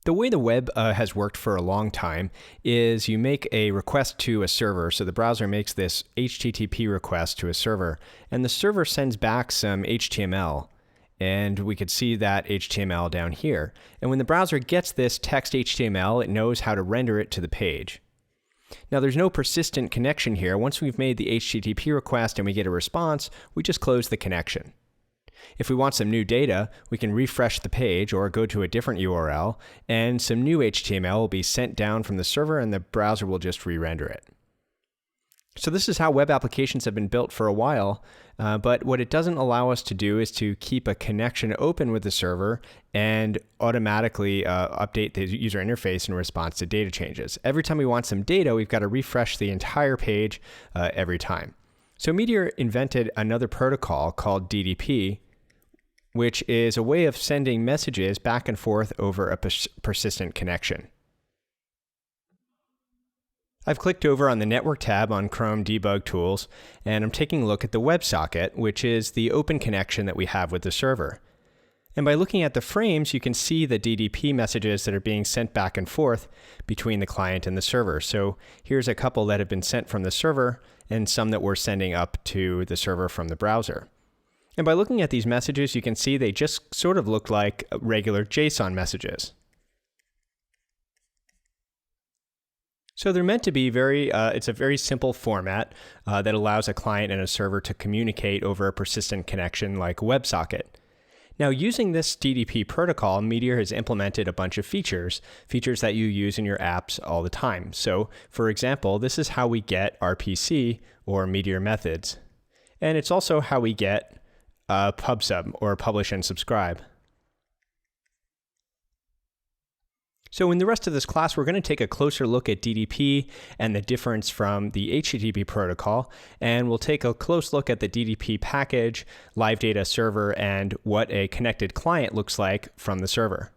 The way the web has worked for a long time is you make a request to a server. So the browser makes this HTTP request to a server, and the server sends back some HTML. And we could see that HTML down here. And when the browser gets this text HTML, it knows how to render it to the page. Now there's no persistent connection here. Once we've made the HTTP request and we get a response, we just close the connection. If we want some new data, we can refresh the page or go to a different URL, and some new HTML will be sent down from the server and the browser will just re-render it. So this is how web applications have been built for a while, but what it doesn't allow us to do is to keep a connection open with the server and automatically update the user interface in response to data changes. Every time we want some data, we've got to refresh the entire page every time. So Meteor invented another protocol called DDP, which is a way of sending messages back and forth over a persistent connection. I've clicked over on the Network tab on Chrome Debug Tools, and I'm taking a look at the WebSocket, which is the open connection that we have with the server. And by looking at the frames, you can see the DDP messages that are being sent back and forth between the client and the server. So here's a couple that have been sent from the server, and some that we're sending up to the server from the browser. And by looking at these messages, you can see they just sort of look like regular JSON messages. So they're meant to be it's a very simple format that allows a client and a server to communicate over a persistent connection like a WebSocket. Now, using this DDP protocol, Meteor has implemented a bunch of features that you use in your apps all the time. So, for example, this is how we get RPC, or Meteor methods. And it's also how we get PubSub, or publish and subscribe. So in the rest of this class, we're going to take a closer look at DDP and the difference from the HTTP protocol, and we'll take a close look at the DDP package, live data server, and what a connected client looks like from the server.